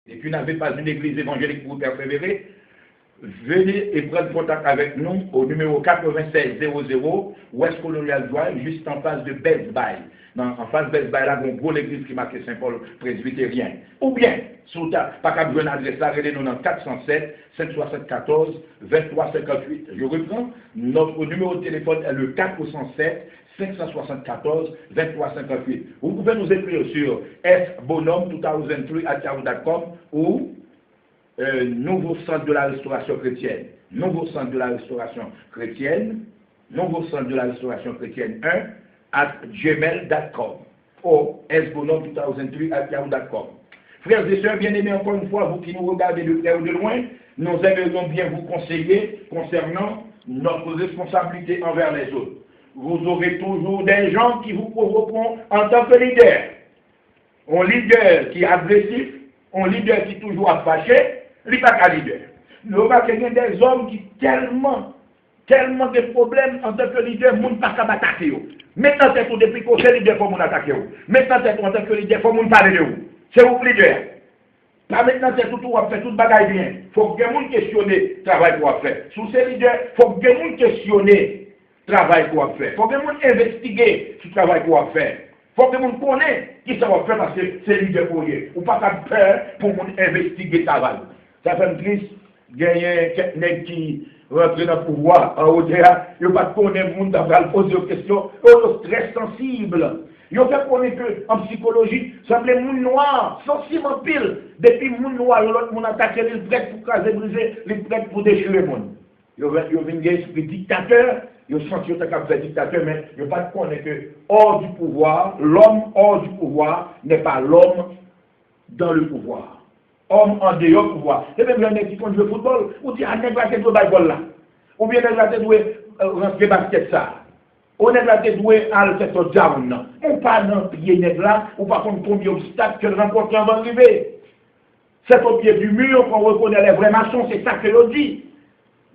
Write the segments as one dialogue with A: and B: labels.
A: et que vous n'avez pas une église évangélique pour persévérer, venez et prendre contact avec nous au numéro 9600 Ouest Colonial Drive, juste en face de Best Buy. En face de Best Buy, là, on voit l'église qui marque Saint-Paul presbytérien. Ou bien, sur ta, pas qu'à besoin d'adresse là, regardez-nous dans 407 574 2358. Je reprends, notre numéro de téléphone est le 407 574 2358. Vous pouvez nous écrire sur sbonhomme2003@yahoo.com ou Nouveau Centre de la Restauration Chrétienne, Nouveau Centre de la Restauration Chrétienne, Nouveau Centre de la Restauration Chrétienne 1@gmail.com ou sbonhomme2003@yahoo.com. Frères et sœurs bien-aimés, encore une fois, vous qui nous regardez de près ou de loin, nous aimerions bien vous conseiller concernant notre responsabilité envers les autres. Vous aurez toujours des gens qui vous provoqueront en tant que leader. Un leader qui est agressif, un leader qui est toujours fâché, il n'est pas qu'un leader. Nous avons des hommes qui tellement de problèmes en tant que leader, ils ne peuvent pas attaquer. Maintenant, c'est tout depuis que c'est leader, il faut attaquer. Maintenant, c'est en tant que leader, il faut parler de vous. C'est vous leader. Là, maintenant, c'est tout, on fait tout le bagage bien. Il faut que les gens questionnent le travail qu'on fait. Sous ces leaders, il faut que les gens questionnent le travail qu'on fait. Il faut que les gens investiguent ce travail qu'on fait. Il faut que les gens connaissent qui ça va faire parce que c'est leader pour eux. Ou pas de peur pour investiguer le travail. Ça fait triste, gagner quelqu'un qui rentre dans le pouvoir en hauteur, il ne pas connaître le monde d'avoir poser des questions, ils sont très sensibles. Ils ont fait connaître qu'en psychologie, ça s'appelle les monde noirs, sensibles en pile. Depuis le monde noir, l'autre monde attaque, il est prêt pour caser, briser, il est prêt pour déchirer le monde. Ils ont un esprit dictateur, ils ont senti qu'ils ont fait dictateur, mais ils n'ont pas connaître que hors du pouvoir, l'homme hors du pouvoir n'est pas l'homme dans le pouvoir. Homme en dehors du pouvoir. C'est même un qui conduit le football, ou dit, ah, n'est pas que le baseball là. Ou bien, n'est pas que rentrer basket ça. On n'est pas que doué à le faire down. On pas dans le pied net là, ou pas contre combien d'obstacles que le rencontre va arriver. C'est au pied du mur qu'on reconnaît les vrais maçons, c'est ça que l'on dit.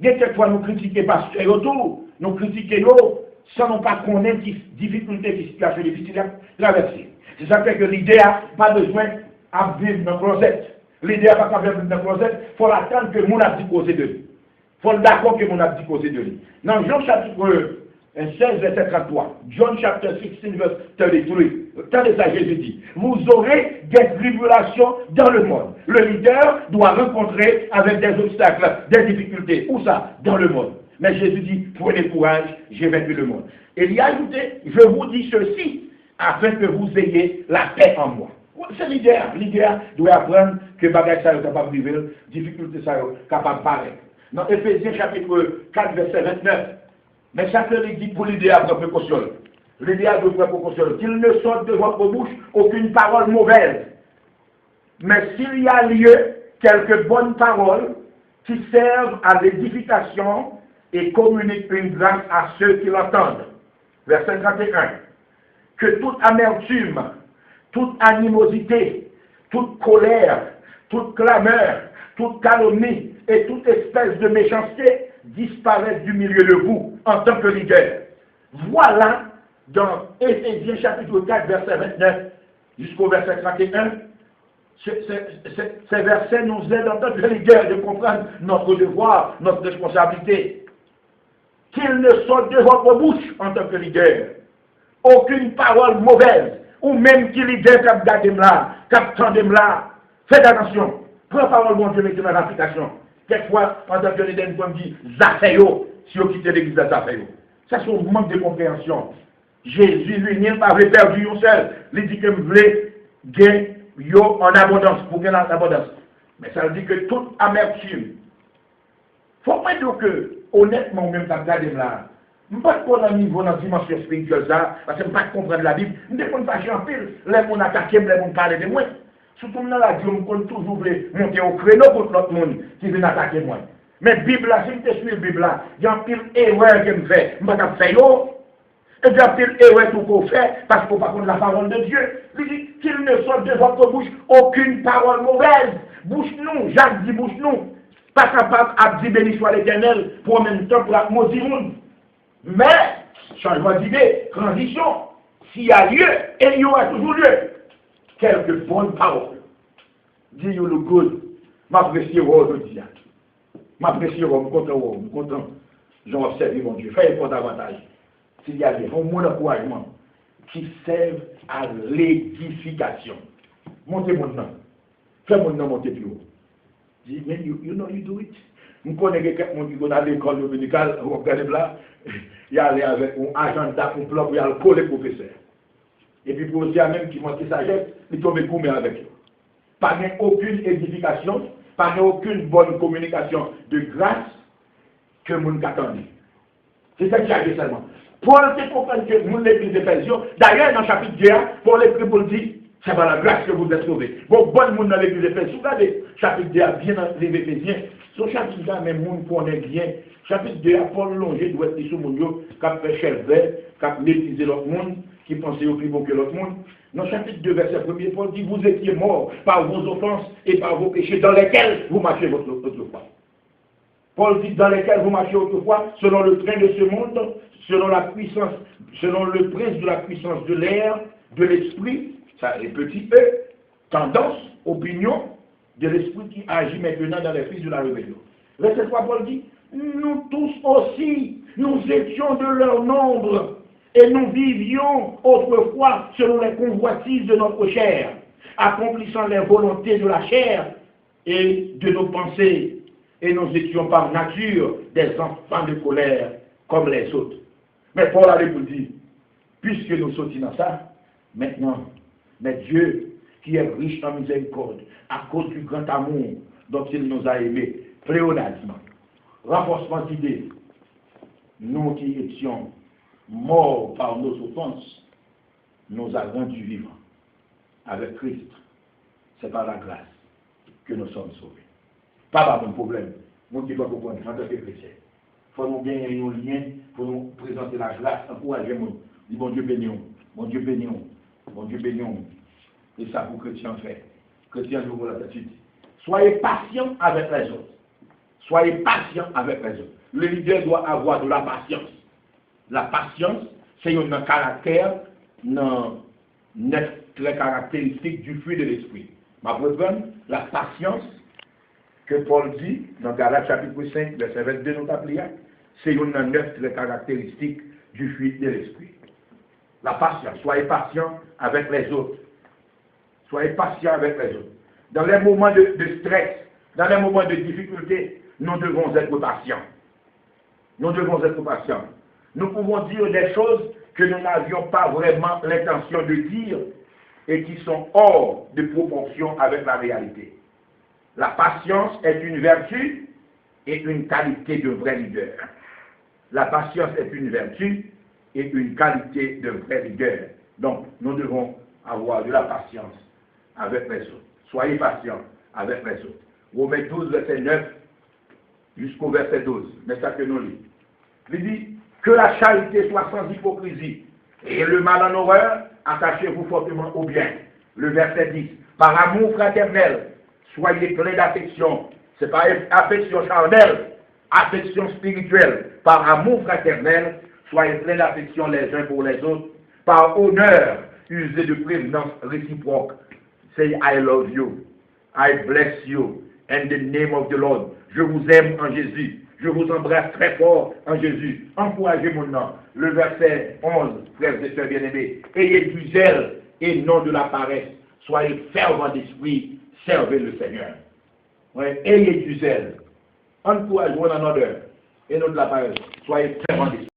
A: Dès que fois nous critiquons pas et autour, nous critiquons sans nous pas connaître les difficultés, les situations difficiles à traverser. C'est ça que l'idée n'a pas besoin de vivre dans le closet. L'idée n'a pas besoin de vivre dans le closet, il faut attendre que mon a dit causer de lui. Il faut d'accord que mon a dit causer de lui. Dans Jean chapitre 16, verset 33, John chapter 16, verset 33, tant de ça Jésus dit, vous aurez des tribulations dans le monde. Le leader doit rencontrer avec des obstacles, des difficultés. Où ça? Dans le monde. Mais Jésus dit, prenez courage, j'ai vaincu le monde. Et il a ajouté, je vous dis ceci, afin que vous ayez la paix en moi. C'est l'idéal. L'idéal doit apprendre que bagage ça est capable de vivre, difficulté ça est capable de paraître. Dans Éphésiens chapitre 4, verset 29, mais chacun dit pour l'idéal de précaution. L'idéal de précaution, qu'il ne sorte de votre bouche aucune parole mauvaise. Mais s'il y a lieu, quelques bonnes paroles qui servent à l'édification et communiquent une grâce à ceux qui l'entendent. Verset 31. Que toute amertume, toute animosité, toute colère, toute clameur, toute calomnie et toute espèce de méchanceté disparaissent du milieu de vous en tant que leader. Voilà dans Éphésiens chapitre 4, verset 29 jusqu'au verset 31, ces versets nous aident en tant que leader de comprendre notre devoir, notre responsabilité. Qu'il ne sorte de votre bouche en tant que leader aucune parole mauvaise, ou même qui leader cap gardem là, cap tandem là. Faites attention. Prends parole bon Dieu, mettez dans l'application. Quelquefois, en tant que leader, nous dit Zachéo, si vous quittez l'église de Zachéo. Ça, c'est un manque de compréhension. Jésus, lui, n'y a pas perdu un seul. Il dit que vous voulez gagner en abondance, pour gagner en abondance. Mais ça veut dire que toute amertume. Il faut pas dire que, honnêtement, même quand vous là, je ne sais pas qu'on niveau dans la dimension spirituelle, ça, parce que je ne sais pas comprendre la Bible. Je ne sais pas faire en pile. Les gens attaquent, les gens parlent de moi. Surtout dans la Bible, on toujours monter au créneau contre l'autre monde qui vient attaquer moi. Mais la Bible, là, si je suis la Bible, là, il y a un pile erreur que je fais. Je ne vais pas faire yo. Et il y a un pile erreur tout qu'on fait parce qu'on ne peut pas connaître la parole de Dieu. Il dit qu'il ne sorte de votre bouche aucune parole mauvaise. Bouche-nous, Jacques dit bouche-nous. Pas capable à dire béni soit l'Éternel pour en même temps pour la maudit monde. Mais, changement d'idée, transition, s'il y a lieu, et il y aura toujours lieu, quelques bonnes paroles. Dis you look good. M'apprécier aujourd'hui. M'apprécier, je suis content. J'ai observé mon Dieu. Fais pour davantage. S'il y a des mon encouragement qui servent à l'édification. Montez mon nom. Fais mon nom monter plus haut. Dis, mais you know you do it. Je connais quelqu'un qui est à l'école dominicale, regardez là, il y a avec un agenda, un plan pour y aller coller le professeur. Et puis pour aussi même qui monte sagesse, il tombe gourmet avec eux. Pas aucune édification, pas aucune bonne communication de grâce que nous attendons. C'est ça qui arrive seulement. Pour te comprendre que nous l'église d'Éphésiens, d'ailleurs dans le chapitre 2, pour les prix pour le dire, c'est par la grâce que vous êtes sauvés. Bon, bonne monde dans l'église d'Éphésiens, regardez, chapitre 2 bien dans les Éphésiens, ce chapitre 2, même monde connaît bien. Chapitre 2, Paul Longer doit être sur mon Dieu, qui a fait chef vert, qui a mépriser l'autre monde, qui pensait au plus bon que l'autre monde. Dans chapitre 2, verset 1er, Paul dit, vous étiez morts par vos offenses et par vos péchés dans lesquels vous marchez autrefois. Paul dit, dans lesquels vous marchez autrefois, selon le train de ce monde, selon la puissance, selon le prince de la puissance de l'air, de l'esprit, ça les petits e, tendance, opinion, de l'esprit qui agit maintenant dans les fils de la rébellion. Verset 3, Paul dit, nous tous aussi, nous étions de leur nombre, et nous vivions autrefois selon les convoitises de notre chair, accomplissant les volontés de la chair et de nos pensées, et nous étions par nature des enfants de colère comme les autres. Mais Paul allait vous dire, puisque nous sortis dans ça, maintenant, mais Dieu, qui est riche en miséricorde, à cause du grand amour dont il nous a aimés, pléonasme, renforcement d'idées, nous qui étions morts par nos offenses, nous a rendus vivants avec Christ. C'est par la grâce que nous sommes sauvés. Pas mon problème. Nous qui doit comprendre en tant que chrétien. Il faut nous bien un lien pour nous présenter la grâce, encourager nous. Dis bon Dieu béni, bon Dieu béni, bon Dieu béni. Et ça pour chrétien fait. Chrétien, je vous l'attitude. Soyez patient avec les autres. Soyez patient avec les autres. Le leader doit avoir de la patience. La patience, c'est un caractère, très caractéristique du fruit de l'esprit. Ma preuve, la patience que Paul dit dans Galates chapitre 5, verset 22, nous appelons, c'est une œuvre très caractéristique du fruit de l'esprit. La patience, soyez patient avec les autres. Soyez patient avec les autres. Dans les moments de stress, dans les moments de difficulté, nous devons être patients. Nous devons être patients. Nous pouvons dire des choses que nous n'avions pas vraiment l'intention de dire et qui sont hors de proportion avec la réalité. La patience est une vertu et une qualité de vrai leader. La patience est une vertu et une qualité de vrai leader. Donc, nous devons avoir de la patience avec les autres. Soyez patients avec les autres. Romains 12, verset 9 jusqu'au verset 12. Mais ça que nous lisons. Il dit que la charité soit sans hypocrisie et le mal en horreur, attachez-vous fortement au bien. Le verset 10. Par amour fraternel, soyez pleins d'affection. Ce n'est pas affection charnelle, affection spirituelle. Par amour fraternel, soyez pleins d'affection les uns pour les autres. Par honneur, usez de prévenance réciproque. Say, I love you. I bless you. In the name of the Lord. Je vous aime en Jésus. Je vous embrasse très fort en Jésus. Encouragez mon nom. Le verset 11, frères et sœurs bien-aimés. Ayez du zèle et non de la paresse. Soyez fervents d'esprit. Servez le Seigneur. Ouais, ayez du zèle. Encouragez one another et non de la paresse. Soyez fervents d'esprit.